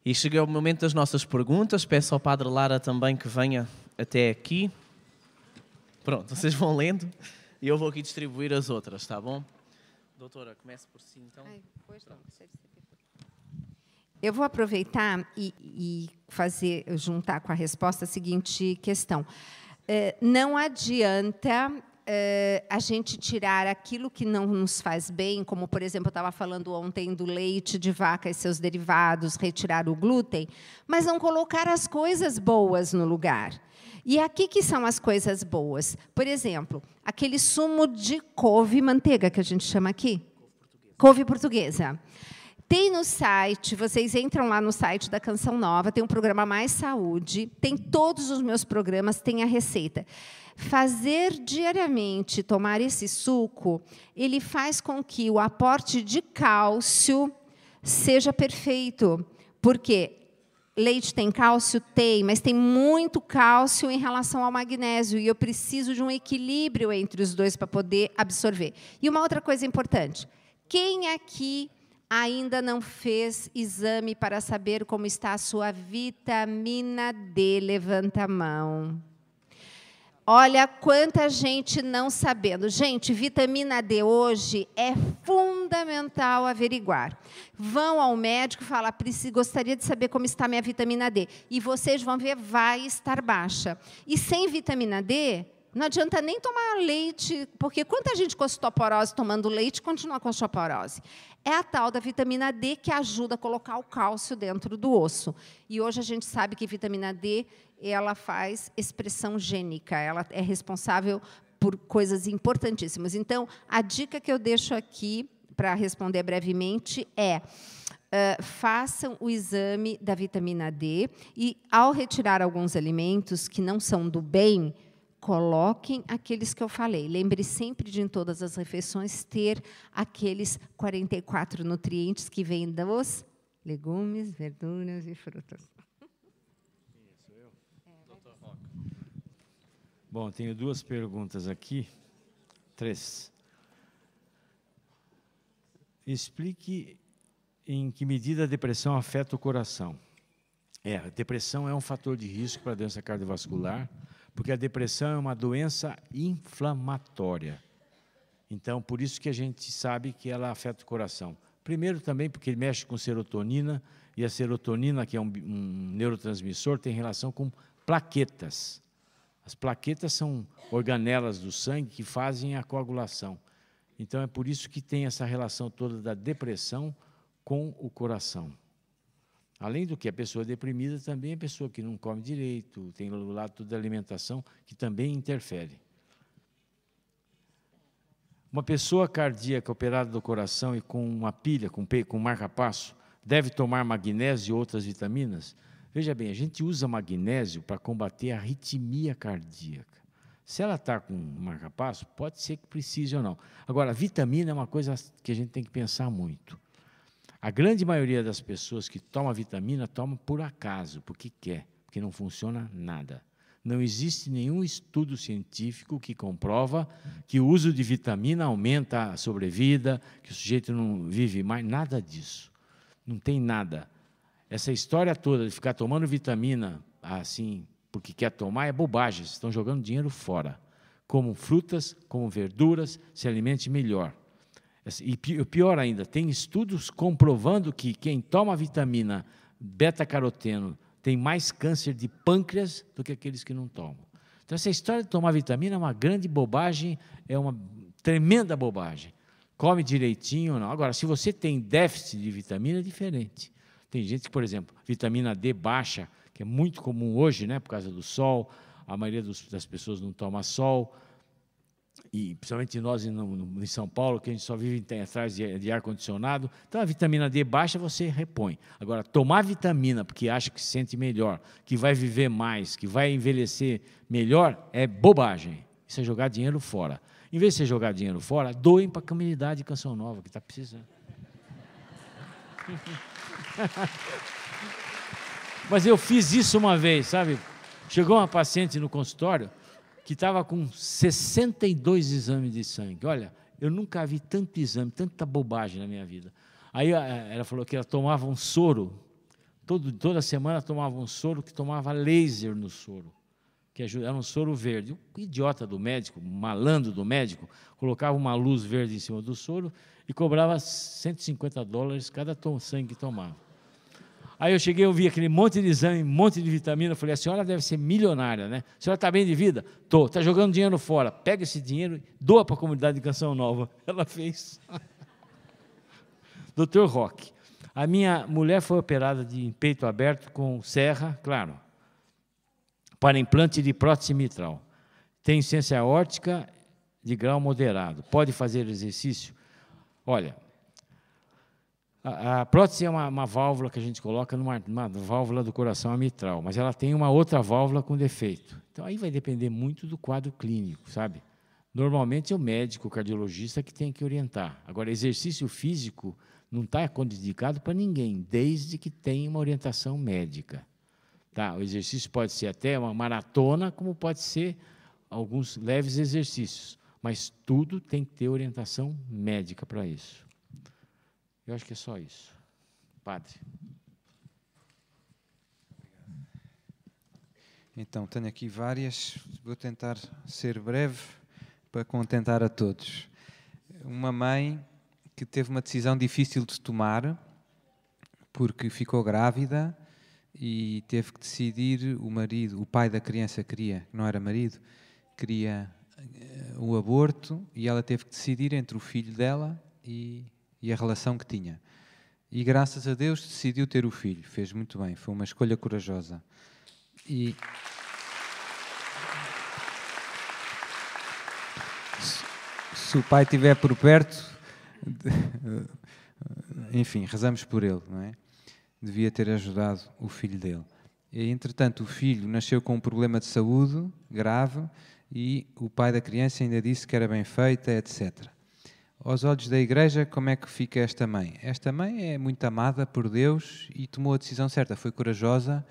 E chega o momento das nossas perguntas. Peço ao Padre Lara também que venha até aqui. Pronto, vocês vão lendo e eu vou aqui distribuir as outras, tá bom? Doutora, comece por si, então. Eu vou aproveitar e juntar com a resposta a seguinte questão. Não adianta a gente tirar aquilo que não nos faz bem, como, por exemplo, eu estava falando ontem do leite de vaca e seus derivados, retirar o glúten, mas não colocar as coisas boas no lugar. E aqui que são as coisas boas. Por exemplo, aquele sumo de couve-manteiga, que a gente chama aqui. Couve portuguesa. Tem no site, vocês entram lá no site da Canção Nova, tem um programa Mais Saúde, tem todos os meus programas, tem a receita. Fazer diariamente, tomar esse suco, ele faz com que o aporte de cálcio seja perfeito. Por quê? Leite tem cálcio? Tem, mas tem muito cálcio em relação ao magnésio, e eu preciso de um equilíbrio entre os dois para poder absorver. E uma outra coisa importante, quem aqui ainda não fez exame para saber como está a sua vitamina D? Levanta a mão. Olha quanta gente não sabendo. Gente, vitamina D hoje é fundamental averiguar. Vão ao médico e falam, gostaria de saber como está a minha vitamina D. E vocês vão ver, vai estar baixa. E sem vitamina D, não adianta nem tomar leite, porque quanta gente com osteoporose tomando leite continua com osteoporose. É a tal da vitamina D que ajuda a colocar o cálcio dentro do osso. E hoje a gente sabe que vitamina D ela faz expressão gênica, ela é responsável por coisas importantíssimas. Então, a dica que eu deixo aqui, para responder brevemente, é façam o exame da vitamina D e, ao retirar alguns alimentos que não são do bem, coloquem aqueles que eu falei. Lembre sempre de, em todas as refeições, ter aqueles 44 nutrientes que vêm dos legumes, verduras e frutas. Bom, tenho duas perguntas aqui. 3. Explique em que medida a depressão afeta o coração. A depressão é um fator de risco para a doença cardiovascular, porque a depressão é uma doença inflamatória. Então, por isso que a gente sabe que ela afeta o coração. Primeiro, também, porque ele mexe com serotonina, e a serotonina, que é um neurotransmissor, tem relação com plaquetas. As plaquetas são organelas do sangue que fazem a coagulação. Então, é por isso que tem essa relação toda da depressão com o coração. Além do que, a pessoa deprimida também é a pessoa que não come direito, tem o lado da alimentação, que também interfere. Uma pessoa cardíaca operada do coração e com uma pilha, com marca-passo, deve tomar magnésio e outras vitaminas? Veja bem, a gente usa magnésio para combater a arritmia cardíaca. Se ela está com marca-passo, pode ser que precise ou não. Agora, a vitamina é uma coisa que a gente tem que pensar muito. A grande maioria das pessoas que toma vitamina, toma por acaso, porque quer, porque não funciona nada. Não existe nenhum estudo científico que comprova que o uso de vitamina aumenta a sobrevida, que o sujeito não vive mais, nada disso. Não tem nada. Essa história toda de ficar tomando vitamina assim, porque quer tomar, é bobagem. Vocês estão jogando dinheiro fora. Como frutas, como verduras, se alimente melhor. E pior ainda, tem estudos comprovando que quem toma vitamina beta-caroteno tem mais câncer de pâncreas do que aqueles que não tomam. Então, essa história de tomar vitamina é uma grande bobagem, é uma tremenda bobagem. Come direitinho ou não. Agora, se você tem déficit de vitamina, é diferente. Tem gente que, por exemplo, vitamina D baixa, que é muito comum hoje, né, por causa do sol, a maioria das pessoas não toma sol, e principalmente nós em São Paulo, que a gente só vive atrás de ar-condicionado, então a vitamina D baixa você repõe. Agora, tomar vitamina porque acha que se sente melhor, que vai viver mais, que vai envelhecer melhor, é bobagem. Isso é jogar dinheiro fora. Em vez de você jogar dinheiro fora, doem para a comunidade de Canção Nova, que está precisando. Mas eu fiz isso uma vez, sabe? Chegou uma paciente no consultório que estava com 62 exames de sangue. Olha, eu nunca vi tanto exame, tanta bobagem na minha vida. Aí ela falou que ela tomava um soro Toda semana tomava um soro que tomava laser no soro, que era um soro verde. O idiota do médico, o malandro do médico, colocava uma luz verde em cima do soro e cobrava $150 cada sangue que tomava. Aí eu cheguei, eu vi aquele monte de exame, um monte de vitamina, falei, a senhora deve ser milionária, né? A senhora está bem de vida? Estou. Está jogando dinheiro fora. Pega esse dinheiro e doa para a comunidade de Canção Nova. Ela fez. Dr. Roque. A minha mulher foi operada de peito aberto com serra, claro, para implante de prótese mitral. Tem insuficiência aórtica de grau moderado. Pode fazer exercício? Olha, a prótese é uma válvula que a gente coloca numa válvula do coração mitral, mas ela tem uma outra válvula com defeito. Então, aí vai depender muito do quadro clínico, sabe? Normalmente é o médico, o cardiologista que tem que orientar. Agora, exercício físico não está contraindicado para ninguém, desde que tenha uma orientação médica. Tá? O exercício pode ser até uma maratona, como pode ser alguns leves exercícios, mas tudo tem que ter orientação médica para isso. Eu acho que é só isso. Padre. Então, tenho aqui várias, vou tentar ser breve para contentar a todos. Uma mãe que teve uma decisão difícil de tomar, porque ficou grávida e teve que decidir, o pai da criança queria, não era marido, queria o aborto, e ela teve que decidir entre o filho dela e a relação que tinha. E, graças a Deus, decidiu ter o filho. Fez muito bem, foi uma escolha corajosa. E se o pai estiver por perto, enfim, rezamos por ele, não é? Devia ter ajudado o filho dele. E, entretanto, o filho nasceu com um problema de saúde grave e o pai da criança ainda disse que era bem feita, etc. Aos olhos da Igreja, como é que fica esta mãe? Esta mãe é muito amada por Deus e tomou a decisão certa, foi corajosa.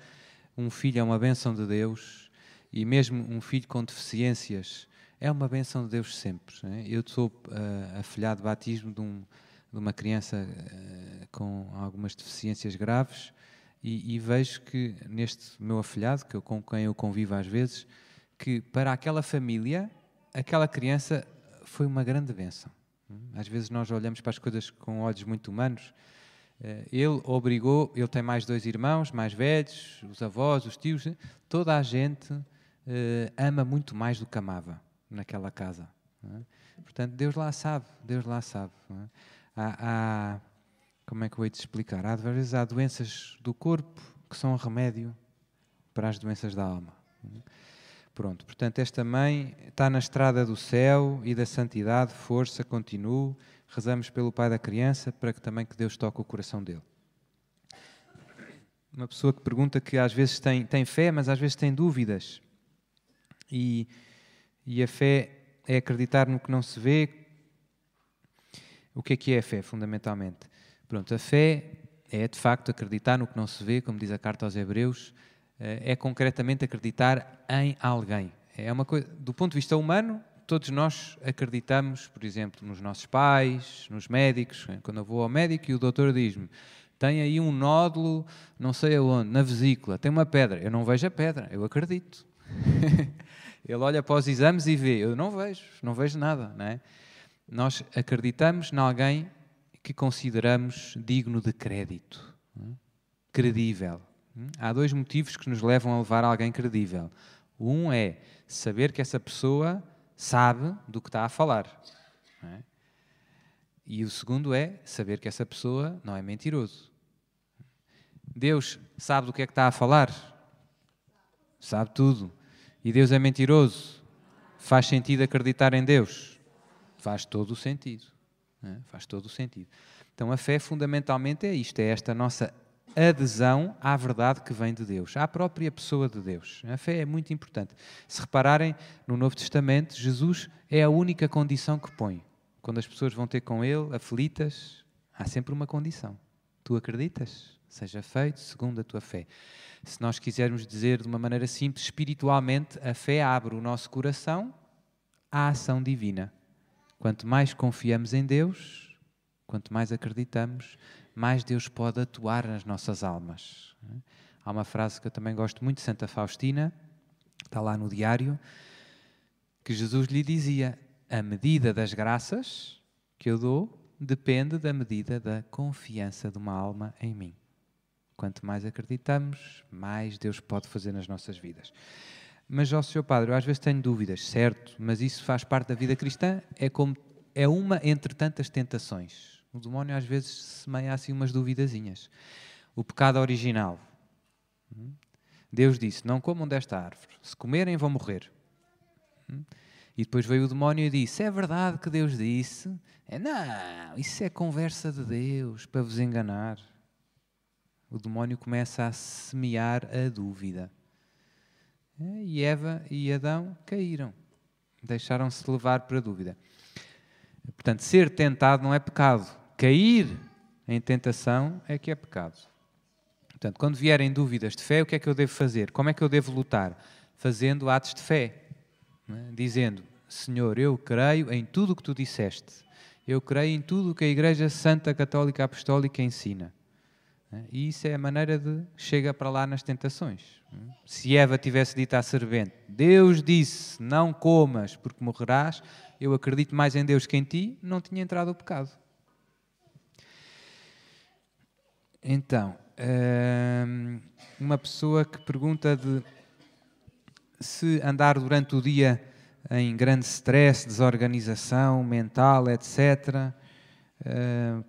Um filho é uma bênção de Deus, e mesmo um filho com deficiências é uma bênção de Deus sempre. Né? Eu sou afilhado de batismo de uma criança com algumas deficiências graves e vejo que neste meu afilhado, com quem eu convivo às vezes, que para aquela família, aquela criança foi uma grande bênção. Às vezes nós olhamos para as coisas com olhos muito humanos. Ele tem mais 2 irmãos, mais velhos, os avós, os tios, toda a gente ama muito mais do que amava naquela casa. Não é? Portanto, Deus lá sabe. Não é? Como é que eu hei de explicar? Às vezes há doenças do corpo que são remédio para as doenças da alma. Não é? Pronto, portanto, esta mãe está na estrada do céu e da santidade, força, continue. Rezamos pelo pai da criança para que também que Deus toque o coração dele. Uma pessoa que pergunta que às vezes tem fé, mas às vezes tem dúvidas. E a fé é acreditar no que não se vê. O que é a fé, fundamentalmente? Pronto, a fé é, de facto, acreditar no que não se vê, como diz a carta aos Hebreus, é concretamente acreditar em alguém. É uma coisa, do ponto de vista humano, todos nós acreditamos, por exemplo, nos nossos pais, nos médicos. Quando eu vou ao médico e o doutor diz-me, tem aí um nódulo, não sei aonde, na vesícula, tem uma pedra. Eu não vejo a pedra, eu acredito. Ele olha para os exames e vê, eu não vejo nada. Não é? Nós acreditamos em alguém que consideramos digno de crédito, credível. Há 2 motivos que nos levam a levar a alguém credível. Um é saber que essa pessoa sabe do que está a falar. Não é? E o segundo é saber que essa pessoa não é mentiroso. Deus sabe do que é que está a falar? Sabe tudo. E Deus é mentiroso? Faz sentido acreditar em Deus? Faz todo o sentido. Não é? Faz todo o sentido. Então a fé fundamentalmente é isto, é esta nossa adesão à verdade que vem de Deus, à própria pessoa de Deus. A fé é muito importante. Se repararem, no Novo Testamento, Jesus é a única condição que põe. Quando as pessoas vão ter com Ele, aflitas, há sempre uma condição. Tu acreditas? Seja feito segundo a tua fé. Se nós quisermos dizer de uma maneira simples, espiritualmente, a fé abre o nosso coração à ação divina. Quanto mais confiamos em Deus, quanto mais acreditamos, mais Deus pode atuar nas nossas almas. Há uma frase que eu também gosto muito de Santa Faustina, está lá no diário, que Jesus lhe dizia: a medida das graças que eu dou depende da medida da confiança de uma alma em mim. Quanto mais acreditamos, mais Deus pode fazer nas nossas vidas. Mas, ó Sr. Padre, eu às vezes tenho dúvidas, certo, mas isso faz parte da vida cristã, é uma entre tantas tentações. O demónio às vezes semeia assim umas duvidazinhas. O pecado original. Deus disse: não comam desta árvore, se comerem vão morrer. E depois veio o demónio e disse: é verdade que Deus disse? Não, isso é conversa de Deus para vos enganar. O demónio começa a semear a dúvida. E Eva e Adão caíram, deixaram-se levar para a dúvida. Portanto, ser tentado não é pecado. Cair em tentação é que é pecado. Portanto, quando vierem dúvidas de fé, o que é que eu devo fazer? Como é que eu devo lutar? Fazendo atos de fé. Dizendo: Senhor, eu creio em tudo o que tu disseste. Eu creio em tudo o que a Igreja Santa Católica Apostólica ensina. E isso é a maneira de chega para lá nas tentações. Se Eva tivesse dito à serpente: Deus disse, não comas porque morrerás, eu acredito mais em Deus que em ti, não tinha entrado o pecado. Então, uma pessoa que pergunta se andar durante o dia em grande stress, desorganização mental, etc.,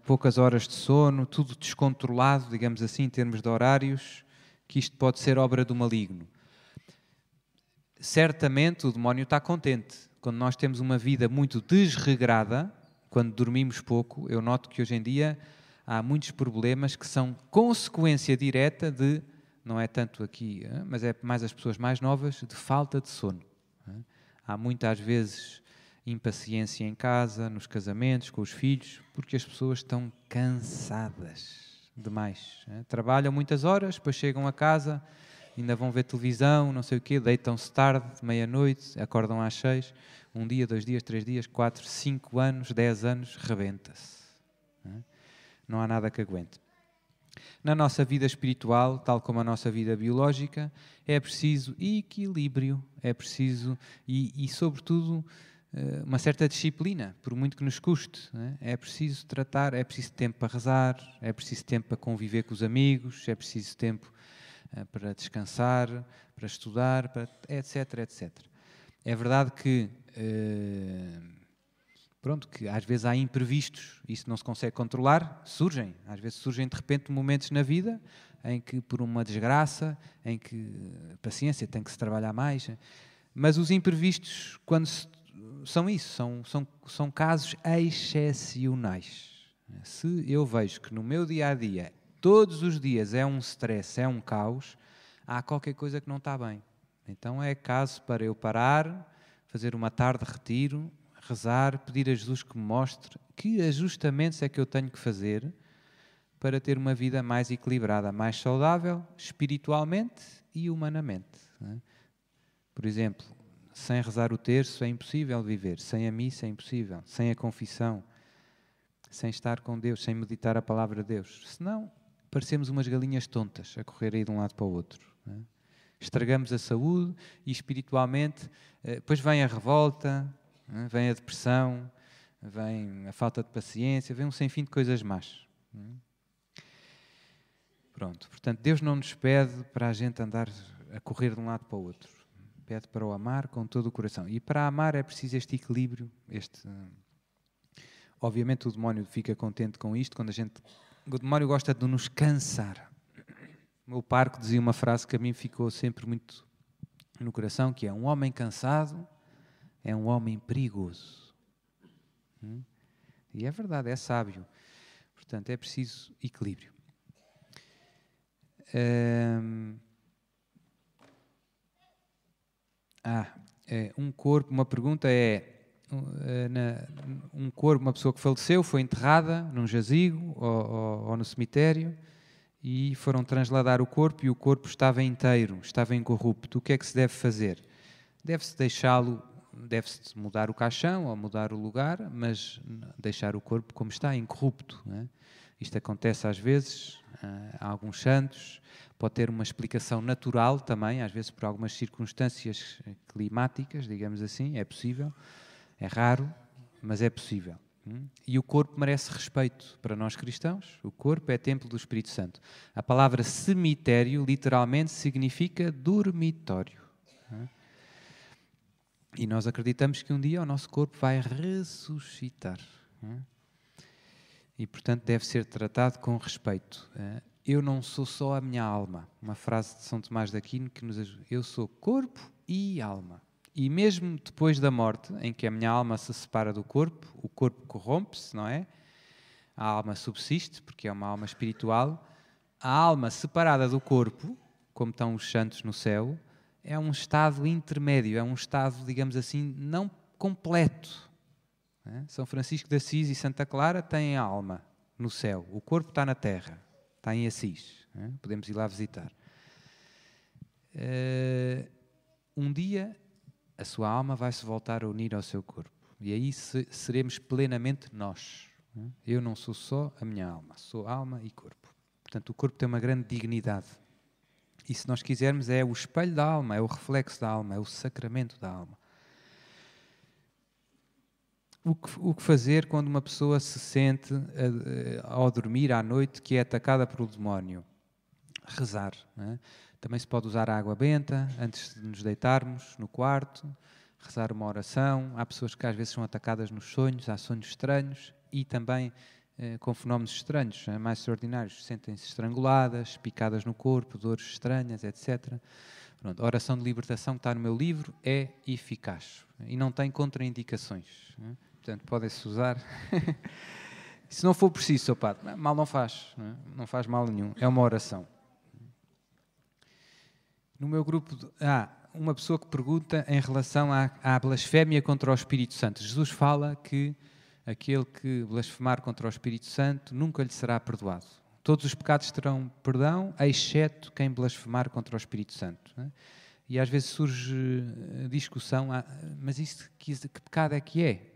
poucas horas de sono, tudo descontrolado, digamos assim, em termos de horários, que isto pode ser obra do maligno. Certamente o demónio está contente. Quando nós temos uma vida muito desregrada, quando dormimos pouco, eu noto que hoje em dia há muitos problemas que são consequência direta de, não é tanto aqui, mas é mais as pessoas mais novas, de falta de sono. Há muitas vezes impaciência em casa, nos casamentos, com os filhos, porque as pessoas estão cansadas demais. Trabalham muitas horas, depois chegam a casa, ainda vão ver televisão, não sei o quê, deitam-se tarde, meia-noite, acordam às 6, 1 dia, 2 dias, 3 dias, 4, 5 anos, 10 anos, rebenta-se. Não há nada que aguente. Na nossa vida espiritual, tal como a nossa vida biológica, é preciso equilíbrio, é preciso, e sobretudo, uma certa disciplina, por muito que nos custe. É preciso tratar, é preciso tempo para rezar, é preciso tempo para conviver com os amigos, é preciso tempo para descansar, para estudar, etc, etc. É verdade que, que às vezes há imprevistos, isso não se consegue controlar, às vezes surgem de repente momentos na vida em que, por uma desgraça, em que, paciência, tem que se trabalhar mais, mas os imprevistos, quando são isso, são casos excepcionais. Se eu vejo que no meu dia-a-dia, todos os dias é um stress, é um caos, há qualquer coisa que não está bem. Então é caso para eu parar, fazer uma tarde de retiro, rezar, pedir a Jesus que me mostre que ajustamentos é que eu tenho que fazer para ter uma vida mais equilibrada, mais saudável, espiritualmente e humanamente. Por exemplo, sem rezar o terço é impossível viver, sem a missa é impossível, sem a confissão, sem estar com Deus, sem meditar a palavra de Deus. Senão, parecemos umas galinhas tontas a correr aí de um lado para o outro. Estragamos a saúde e espiritualmente, depois vem a revolta, vem a depressão, vem a falta de paciência, vem um sem fim de coisas más. Pronto, portanto, Deus não nos pede para a gente andar a correr de um lado para o outro. Pede para o amar com todo o coração. E para amar é preciso este equilíbrio. Obviamente o demónio fica contente com isto. O demónio gosta de nos cansar. O meu parco dizia uma frase que a mim ficou sempre muito no coração, que é: um homem cansado é um homem perigoso. E é verdade, é sábio. Portanto, é preciso equilíbrio. Um corpo, uma pergunta é: um corpo, uma pessoa que faleceu, foi enterrada num jazigo ou no cemitério e foram trasladar o corpo e o corpo estava inteiro, estava incorrupto. O que é que se deve fazer? Deve-se deixá-lo, deve-se mudar o caixão ou mudar o lugar, mas deixar o corpo como está, incorrupto. E Isto acontece às vezes, a alguns santos, pode ter uma explicação natural também, às vezes por algumas circunstâncias climáticas, digamos assim, é possível, é raro, mas é possível. E o corpo merece respeito para nós cristãos. O corpo é templo do Espírito Santo. A palavra cemitério literalmente significa dormitório. E nós acreditamos que um dia o nosso corpo vai ressuscitar. E, portanto, deve ser tratado com respeito. Eu não sou só a minha alma. Uma frase de São Tomás de Aquino que nos ajuda. Eu sou corpo e alma. E mesmo depois da morte, em que a minha alma se separa do corpo, o corpo corrompe-se, não é? A alma subsiste, porque é uma alma espiritual. A alma separada do corpo, como estão os santos no céu, é um estado intermédio, é um estado, digamos assim, não completo. São Francisco de Assis e Santa Clara têm a alma no céu, o corpo está na terra, está em Assis, podemos ir lá visitar. Um dia a sua alma vai se voltar a unir ao seu corpo e aí seremos plenamente nós. Eu não sou só a minha alma, sou alma e corpo. Portanto, o corpo tem uma grande dignidade. E se nós quisermos, é o espelho da alma, é o reflexo da alma, é o sacramento da alma. O que fazer quando uma pessoa se sente, ao dormir à noite, que é atacada pelo demónio? Rezar. Também se pode usar a água benta antes de nos deitarmos no quarto, rezar uma oração. Há pessoas que às vezes são atacadas nos sonhos, há sonhos estranhos e também com fenómenos estranhos, mais extraordinários. Sentem-se estranguladas, picadas no corpo, dores estranhas, etc. Pronto, a oração de libertação que está no meu livro é eficaz e não tem contraindicações. Portanto, podem-se usar. Se não for preciso, Sr. Padre, mal não faz. Não faz mal nenhum. É uma oração. No meu grupo, uma pessoa que pergunta em relação à blasfémia contra o Espírito Santo. Jesus fala que aquele que blasfemar contra o Espírito Santo nunca lhe será perdoado. Todos os pecados terão perdão, exceto quem blasfemar contra o Espírito Santo. E às vezes surge a discussão, mas isso, que pecado é que é?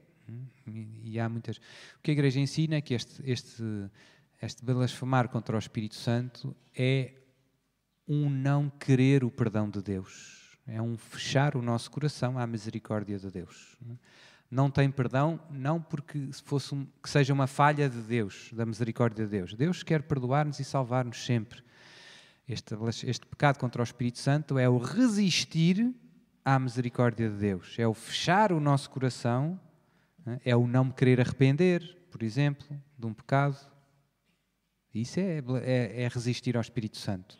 E há muitas... O que a Igreja ensina é que este blasfemar contra o Espírito Santo é um não querer o perdão de Deus. É um fechar o nosso coração à misericórdia de Deus. Não tem perdão, não porque que seja uma falha de Deus, da misericórdia de Deus. Deus quer perdoar-nos e salvar-nos sempre. Este pecado contra o Espírito Santo é o resistir à misericórdia de Deus. É o fechar o nosso coração, é o não me querer arrepender, por exemplo, de um pecado. Isso é resistir ao Espírito Santo.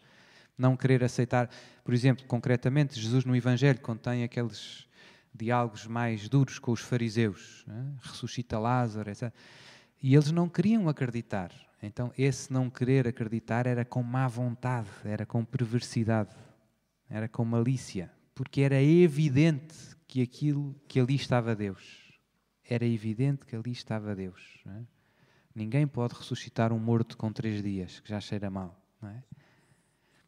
Não querer aceitar, por exemplo, concretamente, Jesus no Evangelho contém aqueles diálogos mais duros com os fariseus, ressuscita Lázaro, etc. E eles não queriam acreditar. Então, esse não querer acreditar era com má vontade, era com perversidade, era com malícia, porque era evidente que ali estava Deus. Era evidente que ali estava Deus. Ninguém pode ressuscitar um morto com 3 dias, que já cheira mal, não é?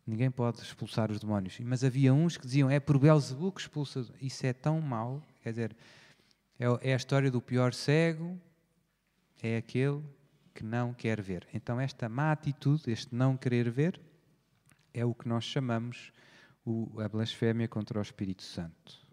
Ninguém pode expulsar os demónios. Mas havia uns que diziam, é por Beelzebul que expulsa. Isso é tão mau. Quer dizer, é a história do pior cego, é aquele que não quer ver. Então esta má atitude, este não querer ver, é o que nós chamamos a blasfémia contra o Espírito Santo.